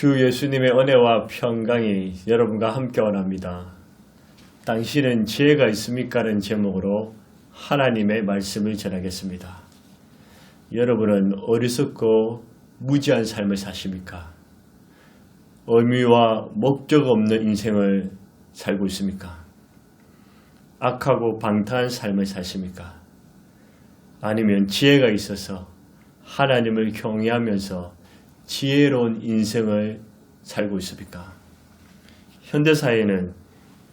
주 예수님의 은혜와 평강이 여러분과 함께 원합니다. 당신은 지혜가 있습니까라는 제목으로 하나님의 말씀을 전하겠습니다. 여러분은 어리석고 무지한 삶을 사십니까? 의미와 목적 없는 인생을 살고 있습니까? 악하고 방탕한 삶을 사십니까? 아니면 지혜가 있어서 하나님을 경외하면서 지혜로운 인생을 살고 있습니까? 현대사회는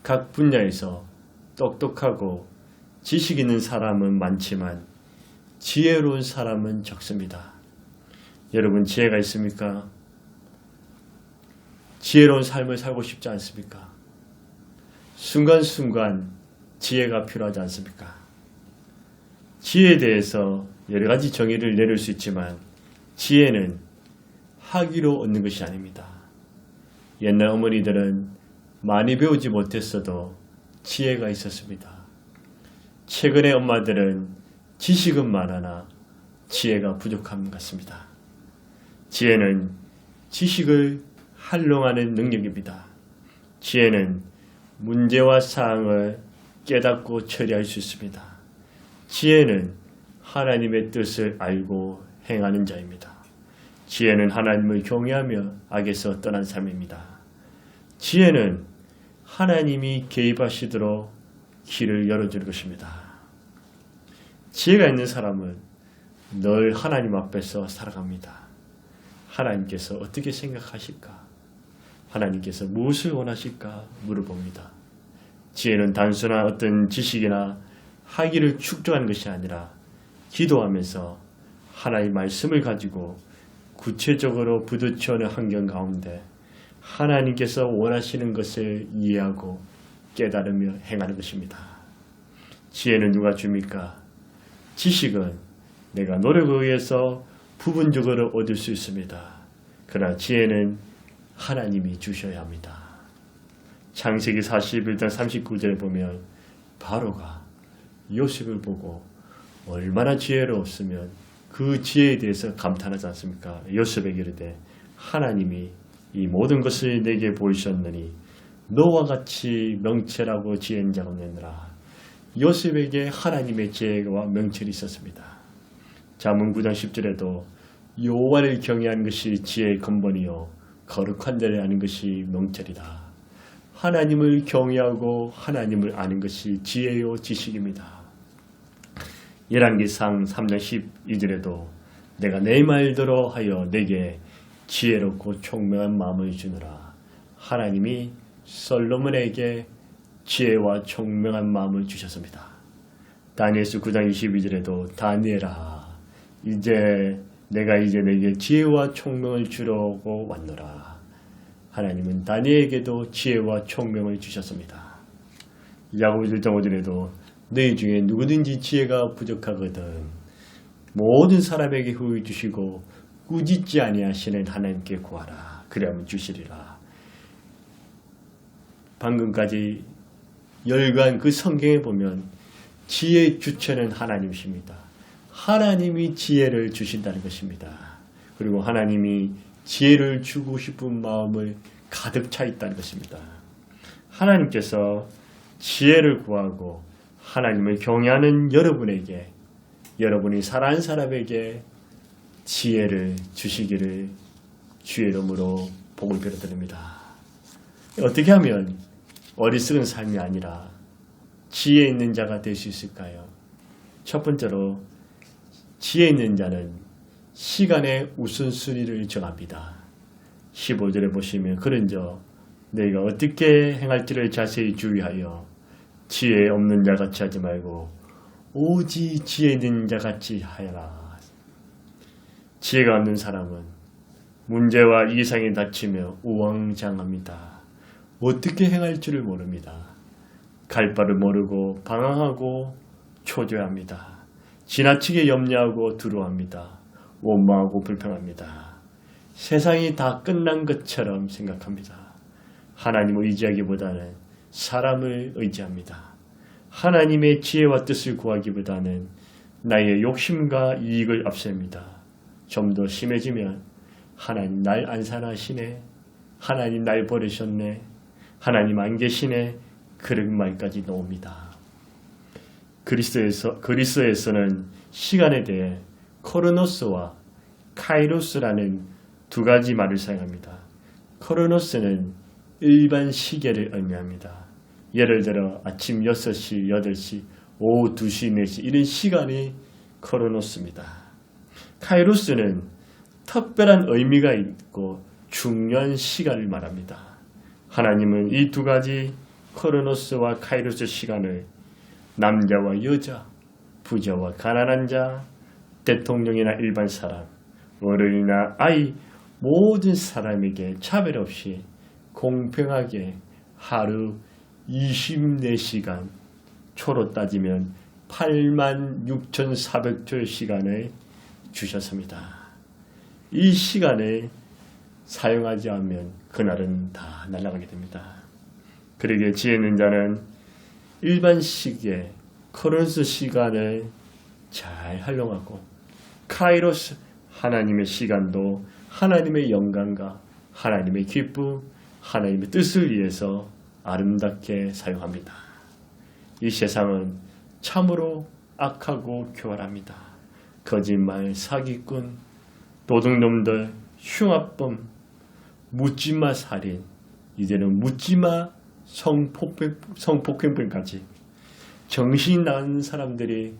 각 분야에서 똑똑하고 지식 있는 사람은 많지만 지혜로운 사람은 적습니다. 여러분 지혜가 있습니까? 지혜로운 삶을 살고 싶지 않습니까? 순간순간 지혜가 필요하지 않습니까? 지혜에 대해서 여러 가지 정의를 내릴 수 있지만 지혜는 학위로 얻는 것이 아닙니다. 옛날 어머니들은 많이 배우지 못했어도 지혜가 있었습니다. 최근의 엄마들은 지식은 많으나 지혜가 부족한 것 같습니다. 지혜는 지식을 활용하는 능력입니다. 지혜는 문제와 사항을 깨닫고 처리할 수 있습니다. 지혜는 하나님의 뜻을 알고 행하는 자입니다. 지혜는 하나님을 경외하며 악에서 떠난 삶입니다. 지혜는 하나님이 개입하시도록 길을 열어주는 것입니다. 지혜가 있는 사람은 늘 하나님 앞에서 살아갑니다. 하나님께서 어떻게 생각하실까? 하나님께서 무엇을 원하실까? 물어봅니다. 지혜는 단순한 어떤 지식이나 학위를 축적하는 것이 아니라 기도하면서 하나님의 말씀을 가지고 구체적으로 부딪혀오는 환경 가운데 하나님께서 원하시는 것을 이해하고 깨달으며 행하는 것입니다. 지혜는 누가 줍니까? 지식은 내가 노력에 의해서 부분적으로 얻을 수 있습니다. 그러나 지혜는 하나님이 주셔야 합니다. 창세기 41장 39절에 보면 바로가 요셉을 보고 얼마나 지혜로웠으면 그 지혜에 대해서 감탄하지 않습니까? 요셉에게 이르되 하나님이 이 모든 것을 내게 보이셨느니 너와 같이 명철하고 지혜인 자가 없느니라. 요셉에게 하나님의 지혜와 명철이 있었습니다. 잠언 9장 10절에도 여호와를 경외하는 것이 지혜의 근본이요 거룩한 데를 아는 것이 명철이다. 하나님을 경외하고 하나님을 아는 것이 지혜요 지식입니다. 열왕기상 3장 12절에도 내가 내 말대로 하여 내게 지혜롭고 총명한 마음을 주느라. 하나님이 솔로몬에게 지혜와 총명한 마음을 주셨습니다. 다니엘서 9장 22절에도 다니엘아 내가 이제 내게 지혜와 총명을 주려고 왔노라. 하나님은 다니엘에게도 지혜와 총명을 주셨습니다. 야고보 1장 5절에도 너희 중에 누구든지 지혜가 부족하거든 모든 사람에게 후히 주시고 꾸짖지 아니하시는 하나님께 구하라. 그리하면 주시리라. 방금까지 열간 그 성경에 보면 지혜의 주체는 하나님이십니다. 하나님이 지혜를 주신다는 것입니다. 그리고 하나님이 지혜를 주고 싶은 마음을 가득 차 있다는 것입니다. 하나님께서 지혜를 구하고 하나님을 경외하는 여러분에게 여러분이 사랑하는 사람에게 지혜를 주시기를 주의 이름으로 복을 빌어드립니다. 어떻게 하면 어리석은 삶이 아니라 지혜 있는 자가 될 수 있을까요? 첫 번째로 지혜 있는 자는 시간의 우선순위를 정합니다. 15절에 보시면 그런저 너희가 어떻게 행할지를 자세히 주의하여 지혜 없는 자 같이 하지 말고 오직 지혜 있는 자 같이 하여라. 지혜가 없는 사람은 문제와 이상에 닥치며 우왕좌왕합니다. 어떻게 행할 줄을 모릅니다. 갈 바를 모르고 방황하고 초조해합니다. 지나치게 염려하고 두려워합니다. 원망하고 불평합니다. 세상이 다 끝난 것처럼 생각합니다. 하나님을 의지하기보다는 사람을 의지합니다. 하나님의 지혜와 뜻을 구하기보다는 나의 욕심과 이익을 앞셉니다. 좀 더 심해지면 하나님 날 안산하시네 하나님 날 버리셨네. 하나님 안 계시네. 그런 말까지 나옵니다. 그리스어에서는 시간에 대해 크로노스와 카이로스라는 두 가지 말을 사용합니다. 크로노스는 일반 시계를 의미합니다. 예를 들어 아침 6시, 8시, 오후 2시, 4시 이런 시간이 크로노스입니다. 카이로스는 특별한 의미가 있고 중요한 시간을 말합니다. 하나님은 이 두 가지 크로노스와 카이로스 시간을 남자와 여자, 부자와 가난한 자, 대통령이나 일반 사람, 어른이나 아이 모든 사람에게 차별 없이 공평하게 하루 24시간 초로 따지면 86,400초 시간을 주셨습니다. 이 시간을 사용하지 않으면 그날은 다 날아가게 됩니다. 그러기에 지혜 있는 자는 일반 시기에 크로노스 시간을 잘 활용하고 카이로스 하나님의 시간도 하나님의 영광과 하나님의 기쁨, 하나님의 뜻을 위해서 아름답게 사용합니다. 이 세상은 참으로 악하고 교활합니다. 거짓말, 사기꾼, 도둑놈들, 흉악범, 묻지마 살인, 이제는 묻지마 성폭행범까지 정신이 나간 사람들이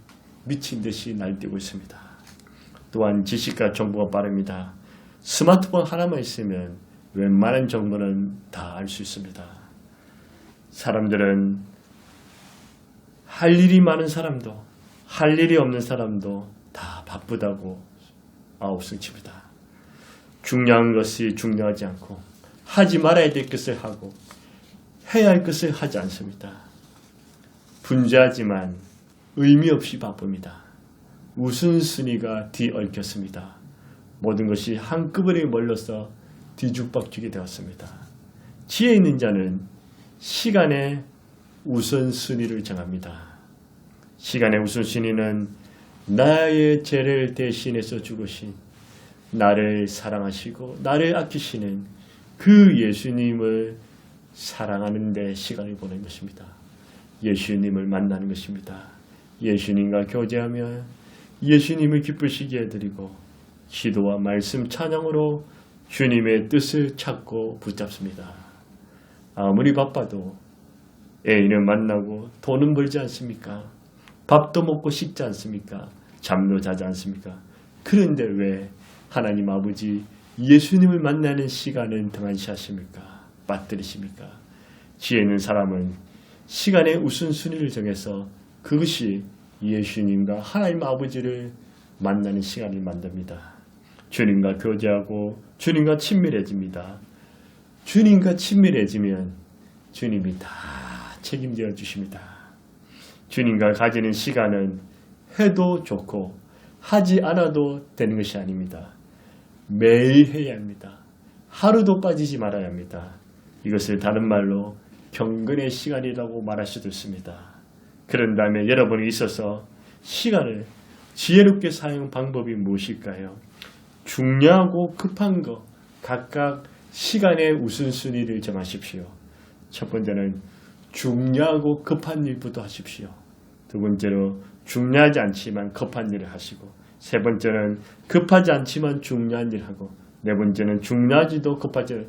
미친 듯이 날뛰고 있습니다. 또한 지식과 정보가 빠릅니다. 스마트폰 하나만 있으면 웬만한 정보는 다 알 수 있습니다. 사람들은 할 일이 많은 사람도 할 일이 없는 사람도 다 바쁘다고 아우성칩니다. 중요한 것이 중요하지 않고 하지 말아야 될 것을 하고 해야 할 것을 하지 않습니다. 분주하지만 의미 없이 바쁩니다. 우선순위가 뒤엉켰습니다. 모든 것이 한꺼번에 몰려서 뒤죽박죽이 되었습니다. 지혜 있는 자는 시간의 우선순위를 정합니다. 시간의 우선순위는 나의 죄를 대신해서 죽으신 나를 사랑하시고 나를 아끼시는 그 예수님을 사랑하는 데 시간을 보낸 것입니다. 예수님을 만나는 것입니다. 예수님과 교제하며 예수님을 기쁘시게 해드리고 기도와 말씀 찬양으로 주님의 뜻을 찾고 붙잡습니다. 아무리 바빠도 애인을 만나고 돈은 벌지 않습니까? 밥도 먹고 식지 않습니까? 잠도 자지 않습니까? 그런데 왜 하나님 아버지 예수님을 만나는 시간은 등한시하십니까? 빠뜨리십니까? 지혜 있는 사람은 시간의 우선순위를 정해서 그것이 예수님과 하나님 아버지를 만나는 시간을 만듭니다. 주님과 교제하고 주님과 친밀해집니다. 주님과 친밀해지면 주님이 다 책임져 주십니다. 주님과 가지는 시간은 해도 좋고 하지 않아도 되는 것이 아닙니다. 매일 해야 합니다. 하루도 빠지지 말아야 합니다. 이것을 다른 말로 경건의 시간이라고 말할 수도 있습니다. 그런 다음에 여러분이 있어서 시간을 지혜롭게 사용 방법이 무엇일까요? 중요하고 급한 것 각각 시간의 우선순위를 정하십시오. 첫 번째는 중요하고 급한 일부터 하십시오. 두 번째로 중요하지 않지만 급한 일을 하시고 세 번째는 급하지 않지만 중요한 일을 하고 네 번째는 중요하지도 급하지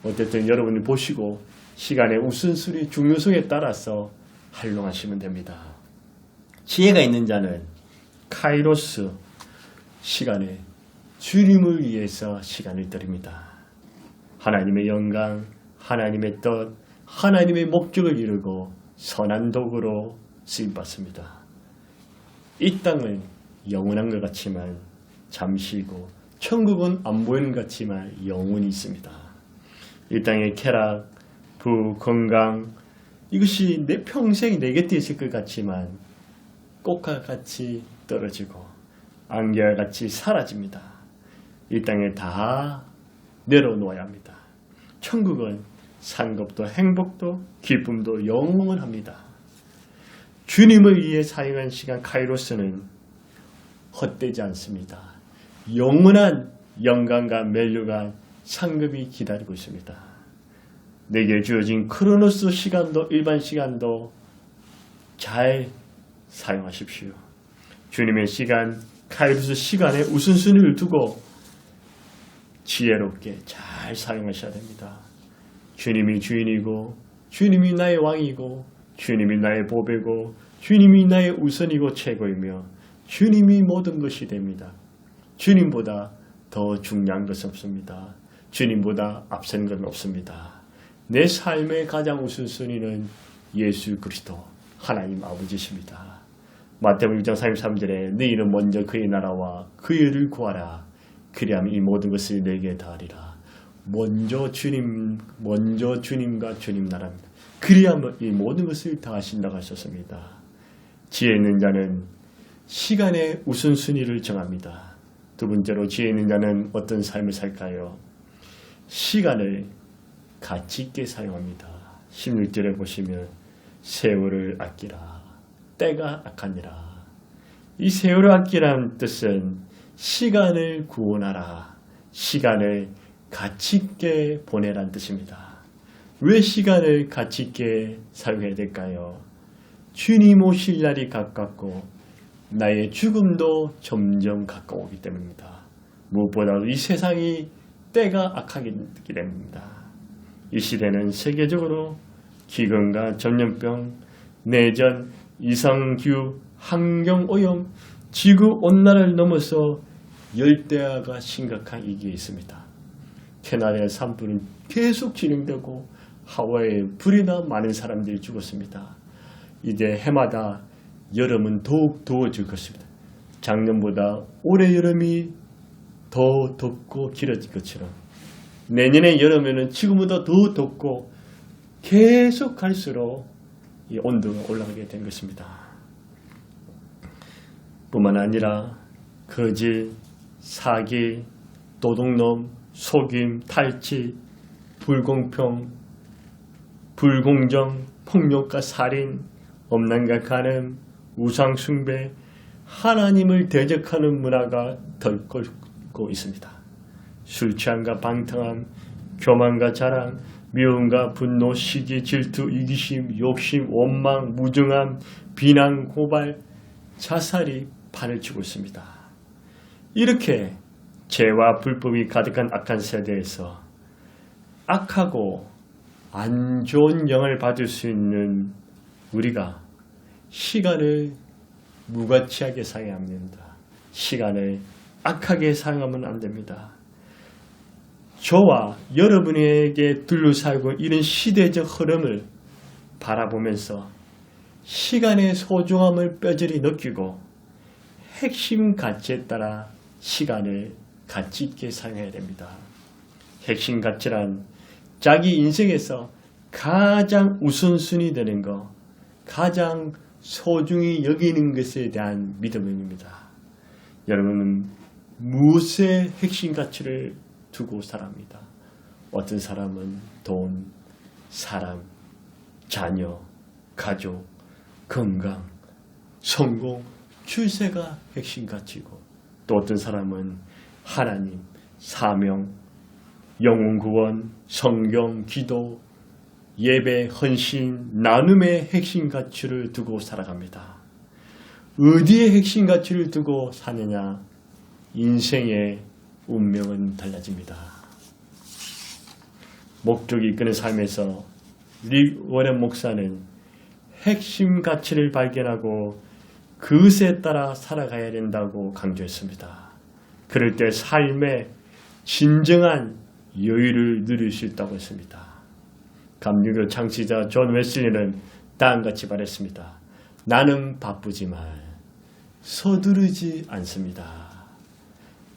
어쨌든 여러분이 보시고 시간의 우선순위 중요성에 따라서 활용하시면 됩니다. 지혜가 있는 자는 카이로스 시간에 주님을 위해서 시간을 드립니다. 하나님의 영광, 하나님의 뜻, 하나님의 목적을 이루고 선한 도구로 쓰임받습니다. 이 땅은 영원한 것 같지만 잠시고 천국은 안 보이는 것 같지만 영원히 있습니다. 이 땅의 쾌락, 부, 건강 이것이 내 평생 내 곁에 있을 것 같지만 꽃과 같이 떨어지고 안개와 같이 사라집니다. 이 땅에 다 내려놓아야 합니다. 천국은 상급도 행복도 기쁨도 영원합니다. 주님을 위해 사용한 시간 카이로스는 헛되지 않습니다. 영원한 영광과 멸류관 상급이 기다리고 있습니다. 내게 주어진 크로노스 시간도 일반 시간도 잘 사용하십시오. 주님의 시간, 카이로스 시간에 우선순위를 두고 지혜롭게 잘 사용하셔야 됩니다. 주님이 주인이고 주님이 나의 왕이고 주님이 나의 보배고 주님이 나의 우선이고 최고이며 주님이 모든 것이 됩니다. 주님보다 더 중요한 것은 없습니다. 주님보다 앞선 건 없습니다. 내 삶의 가장 우선순위는 예수 그리스도 하나님 아버지십니다. 마태복음 6장 33절에 너희는 먼저 그의 나라와 그의 의를 구하라. 그리하면 이 모든 것을 내게 다하리라. 먼저 주님과 주님 나라입니다. 그리하면 이 모든 것을 다하신다고 하셨습니다. 지혜 있는 자는 시간의 우선순위를 정합니다. 두 번째로 지혜 있는 자는 어떤 삶을 살까요? 시간을 가치 있게 사용합니다. 16절에 보시면 세월을 아끼라. 때가 악하니라. 이 세월을 아끼라는 뜻은 시간을 구원하라. 시간을 가치 있게 보내라는 뜻입니다. 왜 시간을 가치 있게 사용해야 될까요? 주님 오실 날이 가깝고 나의 죽음도 점점 가까우기 때문입니다. 무엇보다도 이 세상이 때가 악하기 때문입니다. 이 시대는 세계적으로 기근과 전염병, 내전, 이상기후, 환경오염, 지구온난화를 넘어서 열대야가 심각한 위기에 있습니다. 캐나다의 산불은 계속 진행되고 하와이에 불이나 많은 사람들이 죽었습니다. 이제 해마다 여름은 더욱 더워질 것입니다. 작년보다 올해 여름이 더 덥고 길어질 것처럼 내년의 여름에는 지금보다 더 덥고 계속 갈수록 이 온도가 올라가게 된 것입니다. 뿐만 아니라 거짓, 사기, 도둑놈, 속임, 탈취, 불공평, 불공정, 폭력과 살인, 엄난과 간음, 우상숭배, 하나님을 대적하는 문화가 덜컥고 있습니다. 술 취함과 방탕함, 교만과 자랑, 미움과 분노, 시기, 질투, 이기심, 욕심, 원망, 무정함, 비난, 고발, 자살이 판을 치고 있습니다. 이렇게 죄와 불법이 가득한 악한 세대에서 악하고 안 좋은 영을 받을 수 있는 우리가 시간을 무가치하게 사용해야 합니다. 시간을 악하게 사용하면 안 됩니다. 저와 여러분에게 둘러싸고 이런 시대적 흐름을 바라보면서 시간의 소중함을 뼈저리 느끼고 핵심 가치에 따라 시간을 가치 있게 사용해야 됩니다. 핵심 가치란 자기 인생에서 가장 우선순위 되는 것, 가장 소중히 여기는 것에 대한 믿음입니다. 여러분은 무엇의 핵심 가치를 두고 살아갑니다. 어떤 사람은 돈, 사람, 자녀, 가족, 건강, 성공, 출세가 핵심 가치고 또 어떤 사람은 하나님, 사명, 영혼 구원, 성경, 기도, 예배, 헌신, 나눔의 핵심 가치를 두고 살아갑니다. 어디에 핵심 가치를 두고 사느냐? 인생의 운명은 달라집니다. 목적이 이끄는 삶에서 릭 워렌 목사는 핵심 가치를 발견하고 그것에 따라 살아가야 된다고 강조했습니다. 그럴 때 삶의 진정한 여유를 누릴 수 있다고 했습니다. 감리교 창시자 존 웨슬리는 다음같이 말했습니다. 나는 바쁘지만 서두르지 않습니다.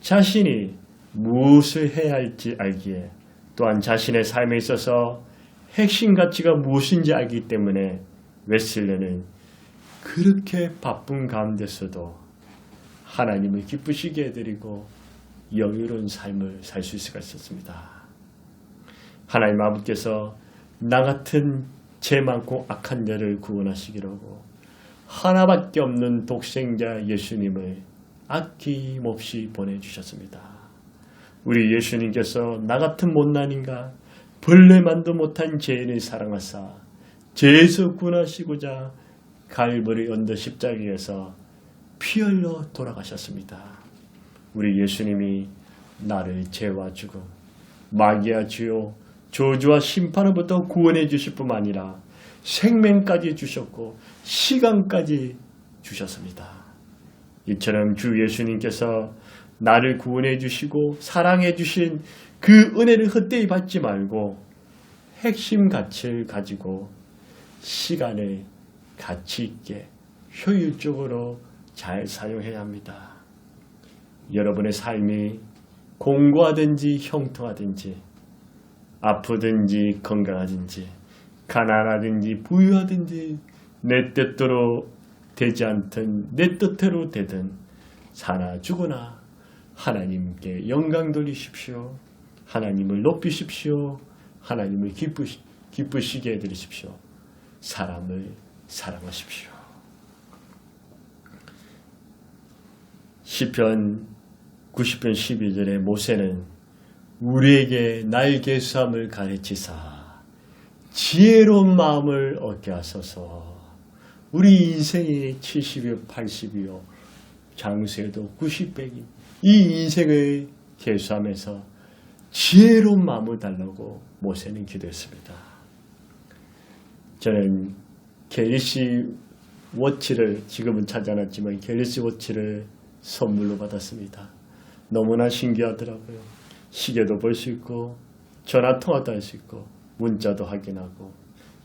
자신이 무엇을 해야 할지 알기에 또한 자신의 삶에 있어서 핵심 가치가 무엇인지 알기 때문에 웨슬리는 그렇게 바쁜 가운데서도 하나님을 기쁘시게 해드리고 여유로운 삶을 살 수 있을 것 있었습니다. 하나님 아버지께서 나 같은 죄 많고 악한 자를 구원하시기로 하나밖에 없는 독생자 예수님을 아낌없이 보내주셨습니다. 우리 예수님께서 나 같은 못난인가 벌레만도 못한 죄인을 사랑하사 죄에서 구원하시고자 갈보리 언덕 십자가에서 피 흘려 돌아가셨습니다. 우리 예수님이 나를 죄와 죽음, 마귀와 주요 저주와 심판으로부터 구원해 주실 뿐만 아니라 생명까지 주셨고 시간까지 주셨습니다. 이처럼 주 예수님께서 나를 구원해 주시고 사랑해 주신 그 은혜를 헛되이 받지 말고 핵심 가치를 가지고 시간을 가치 있게 효율적으로 잘 사용해야 합니다. 여러분의 삶이 공고하든지 형통하든지 아프든지 건강하든지 가난하든지 부유하든지 내 뜻대로 되지 않든 내 뜻대로 되든 사나 죽으나 하나님께 영광 돌리십시오. 하나님을 높이십시오. 하나님을 기쁘시게 해드리십시오. 사람을 사랑하십시오. 시편 90편 12절에 모세는 우리에게 나의 계수함을 가르치사 지혜로운 마음을 얻게 하소서. 우리 인생이 70이요 80이요 장수에도 90, 100이 이 인생을 계수하면서 지혜로운 마음을 달라고 모세는 기도했습니다. 저는 갤럭시 워치를 지금은 찾지 않았지만 갤럭시 워치를 선물로 받았습니다. 너무나 신기하더라고요. 시계도 볼 수 있고 전화 통화도 할 수 있고 문자도 확인하고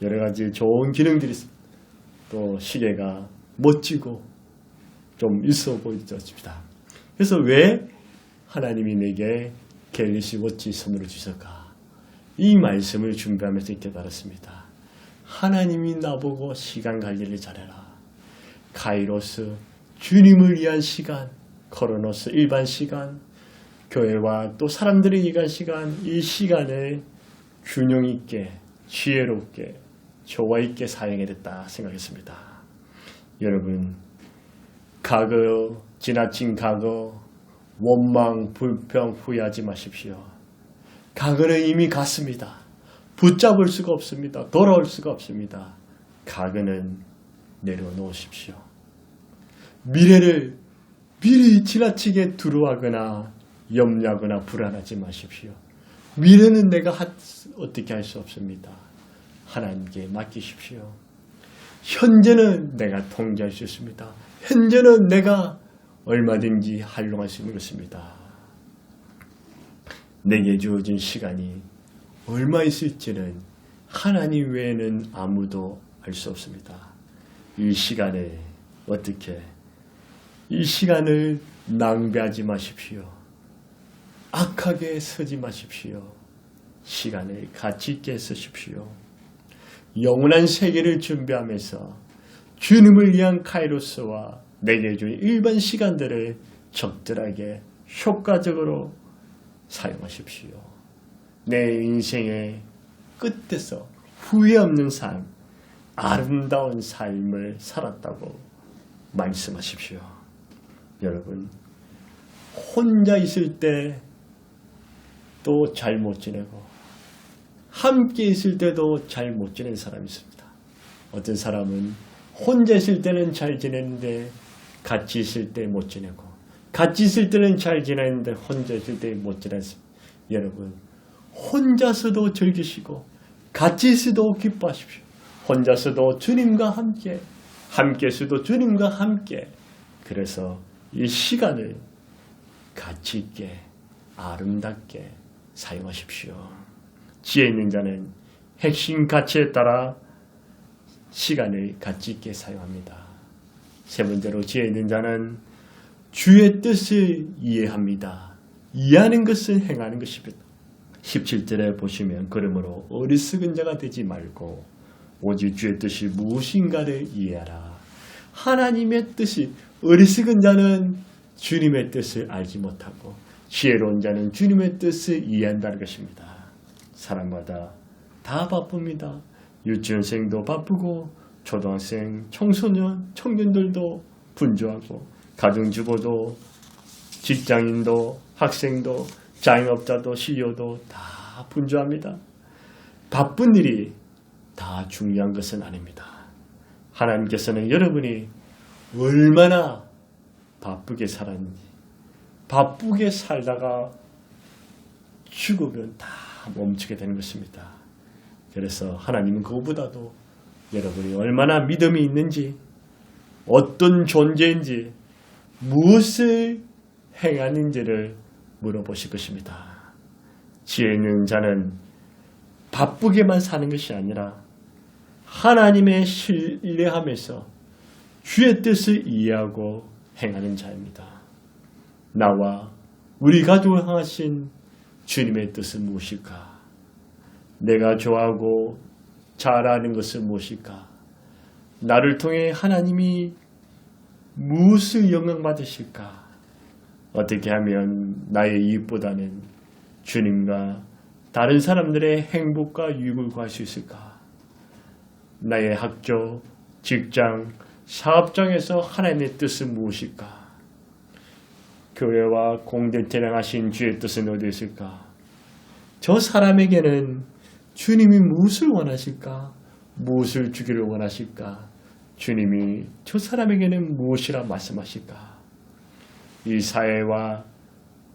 여러 가지 좋은 기능들이 있습니다. 또 시계가 멋지고 좀 있어 보이졌습니다. 그래서 왜 하나님이 내게 갤럭시 워치 선물을 주실까? 이 말씀을 준비하면서 깨달았습니다. 하나님이 나보고 시간 관리를 잘해라. 카이로스 주님을 위한 시간, 코로노스 일반 시간, 교회와 또 사람들이 위한 시간, 이 시간을 균형 있게, 지혜롭게, 조화 있게 사용해야 됐다 생각했습니다. 여러분, 과거, 지나친 과거, 원망, 불평, 후회하지 마십시오. 과거는 이미 갔습니다. 붙잡을 수가 없습니다. 돌아올 수가 없습니다. 과거는 내려놓으십시오. 미래를 미리 지나치게 두려워하거나 염려하거나 불안하지 마십시오. 미래는 내가 어떻게 할 수 없습니다. 하나님께 맡기십시오. 현재는 내가 통제할 수 있습니다. 현재는 내가 얼마든지 활용할 수 있는 것입니다. 내게 주어진 시간이 얼마 있을지는 하나님 외에는 아무도 알 수 없습니다. 이 시간을 어떻게 이 시간을 낭비하지 마십시오. 악하게 쓰지 마십시오. 시간을 가치 있게 쓰십시오. 영원한 세계를 준비하면서 주님을 위한 카이로스와 내게 준 일반 시간들을 적절하게 효과적으로 사용하십시오. 내 인생의 끝에서 후회 없는 삶, 아름다운 삶을 살았다고 말씀하십시오. 여러분, 혼자 있을 때 또 잘 못 지내고 함께 있을 때도 잘 못 지내는 사람이 있습니다. 어떤 사람은 혼자 있을 때는 잘 지내는데 같이 있을 때 못 지내고 같이 있을 때는 잘 지내는데 혼자 있을 때 못 지내습니다. 여러분, 혼자서도 즐기시고 같이 있어도 기뻐하십시오. 혼자서도 주님과 함께, 함께서도 주님과 함께. 그래서 이 시간을 가치 있게 아름답게 사용하십시오. 지혜 있는 자는 핵심 가치에 따라 시간을 가치 있게 사용합니다. 세 번째로 지혜 있는 자는 주의 뜻을 이해합니다. 이해하는 것은 행하는 것입니다. 17절에 보시면 그러므로 어리석은 자가 되지 말고 오직 주의 뜻이 무엇인가를 이해하라. 하나님의 뜻이 어리석은 자는 주님의 뜻을 알지 못하고 지혜로운 자는 주님의 뜻을 이해한다는 것입니다. 사람마다 다 바쁩니다. 유치원생도 바쁘고 초등학생, 청소년, 청년들도 분주하고 가정주부도 직장인도 학생도 자영업자도 CEO도 다 분주합니다. 바쁜 일이 다 중요한 것은 아닙니다. 하나님께서는 여러분이 얼마나 바쁘게 살았는지, 바쁘게 살다가 죽으면 다 멈추게 되는 것입니다. 그래서 하나님은 그것보다도 여러분이 얼마나 믿음이 있는지, 어떤 존재인지, 무엇을 행하는지를 물어보실 것입니다. 지혜 있는 자는 바쁘게만 사는 것이 아니라 하나님의 신뢰하면서 주의 뜻을 이해하고 행하는 자입니다. 나와 우리 가족을 향하신 주님의 뜻은 무엇일까? 내가 좋아하고 잘 아는 것은 무엇일까? 나를 통해 하나님이 무엇을 영광받으실까? 어떻게 하면 나의 이익보다는 주님과 다른 사람들의 행복과 유익을 구할 수 있을까? 나의 학교, 직장, 사업장에서 하나님의 뜻은 무엇일까? 교회와 공동체를 향하신 주의 뜻은 어디 있을까? 저 사람에게는 주님이 무엇을 원하실까? 무엇을 주기를 원하실까? 주님이 저 사람에게는 무엇이라 말씀하실까? 이 사회와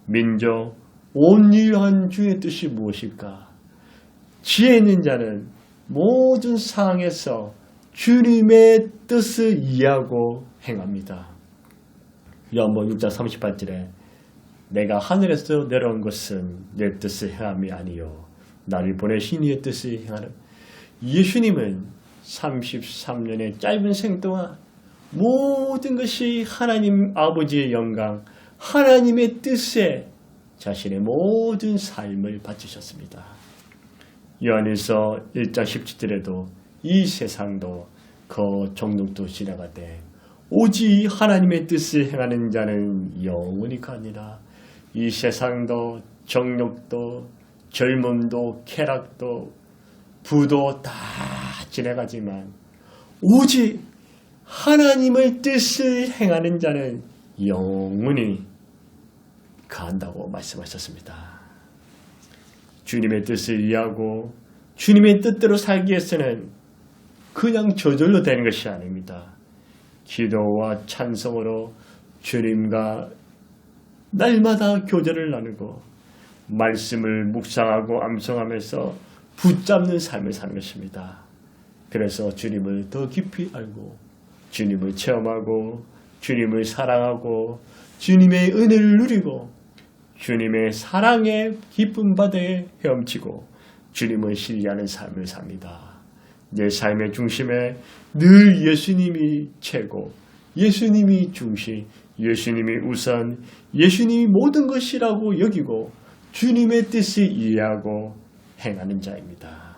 민족, 온 인류한 주의 뜻이 무엇일까? 지혜 있는 자는 모든 상황에서 주님의 뜻을 이해하고 행합니다. 요한복음 6장 38절에 내가 하늘에서 내려온 것은 내 뜻을 행함이 아니요 나를 보내신 이의 뜻을 행하는. 예수님은 33년의 짧은 생 동안 모든 것이 하나님 아버지의 영광, 하나님의 뜻에 자신의 모든 삶을 바치셨습니다. 요한일서 1장 17절에도 이 세상도 그 종족도 지나가되 오직 하나님의 뜻을 행하는 자는 영원히 가니라. 이 세상도 정욕도 젊음도 쾌락도 부도 다 지나가지만 오직 하나님의 뜻을 행하는 자는 영원히 간다고 말씀하셨습니다. 주님의 뜻을 이해하고 주님의 뜻대로 살기 위해서는 그냥 저절로 되는 것이 아닙니다. 기도와 찬송으로 주님과 날마다 교제를 나누고 말씀을 묵상하고 암송하면서 붙잡는 삶을 사는 것입니다. 그래서 주님을 더 깊이 알고 주님을 체험하고 주님을 사랑하고 주님의 은혜를 누리고 주님의 사랑의 깊은 바다에 헤엄치고 주님을 신뢰하는 삶을 삽니다. 내 삶의 중심에 늘 예수님이 최고, 예수님이 중심, 예수님이 우선, 예수님이 모든 것이라고 여기고 주님의 뜻을 이해하고 행하는 자입니다.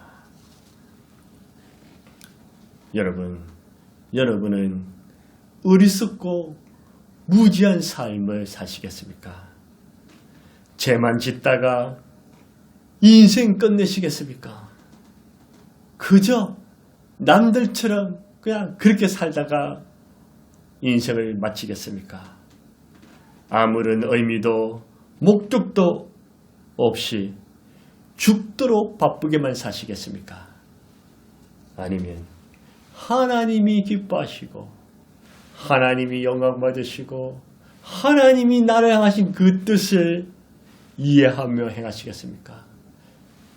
여러분은 어리석고 무지한 삶을 사시겠습니까? 죄만 짓다가 인생 끝내시겠습니까? 그저 남들처럼 그냥 그렇게 살다가 인생을 마치겠습니까? 아무런 의미도 목적도 없이 죽도록 바쁘게만 사시겠습니까? 아니면 하나님이 기뻐하시고 하나님이 영광 받으시고 하나님이 나를 향하신 그 뜻을 이해하며 행하시겠습니까?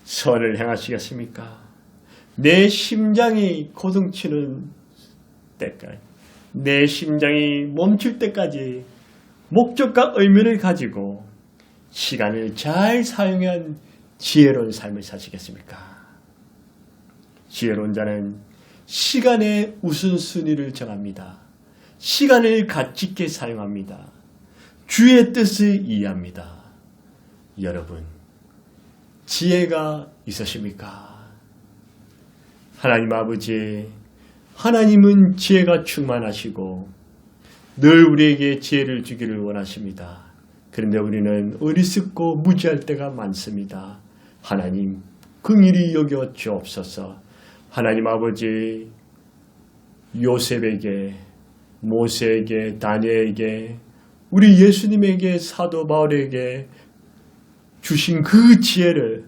선을 행하시겠습니까? 내 심장이 고동치는 때까지, 내 심장이 멈출 때까지 목적과 의미를 가지고 시간을 잘 사용한 지혜로운 삶을 사시겠습니까? 지혜로운 자는 시간의 우선순위를 정합니다. 시간을 가치 있게 사용합니다. 주의 뜻을 이해합니다. 여러분, 지혜가 있으십니까? 하나님 아버지, 하나님은 지혜가 충만하시고 늘 우리에게 지혜를 주기를 원하십니다. 그런데 우리는 어리석고 무지할 때가 많습니다. 하나님, 긍휼히 여겨 주옵소서. 하나님 아버지, 요셉에게, 모세에게, 다니엘에게, 우리 예수님에게, 사도 바울에게 주신 그 지혜를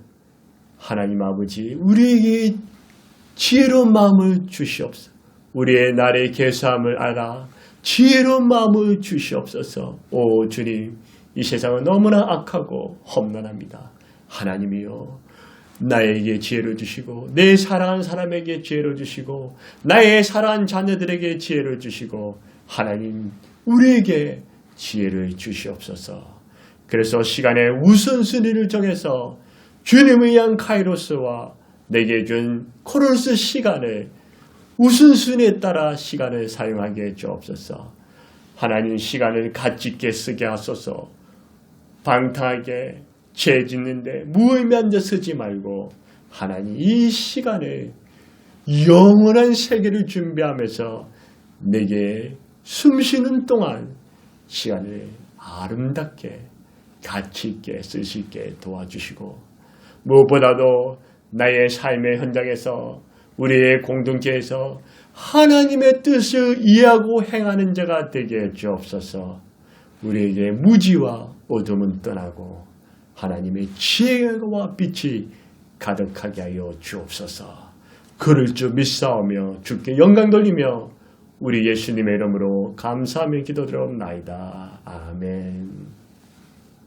하나님 아버지, 우리에게 지혜로운 마음을 주시옵소서. 우리의 날의 계수함을 알아 지혜로운 마음을 주시옵소서. 오 주님, 이 세상은 너무나 악하고 험난합니다. 하나님이여, 나에게 지혜를 주시고 내 사랑하는 사람에게 지혜를 주시고 나의 사랑하는 자녀들에게 지혜를 주시고 하나님, 우리에게 지혜를 주시옵소서. 그래서 시간의 우선순위를 정해서 주님을 위한 카이로스와 내게 준 코로스 시간을 우선순위에 따라 시간을 사용하게 해 주옵소서. 하나님, 시간을 가치 있게 쓰게 하소서. 방탕하게 죄 짓는데 무의미한 데 쓰지 말고 하나님, 이 시간을 영원한 세계를 준비하면서 내게 숨쉬는 동안 시간을 아름답게 가치 있게 쓸 수 있게 도와주시고, 무엇보다도 나의 삶의 현장에서 우리의 공동체에서 하나님의 뜻을 이해하고 행하는 자가 되게 해 주옵소서. 우리에게 무지와 어둠은 떠나고 하나님의 지혜와 빛이 가득하게 하여 주옵소서. 그럴 줄 믿사오며 주께 영광 돌리며 우리 예수님의 이름으로 감사하며 기도드리옵나이다. 아멘.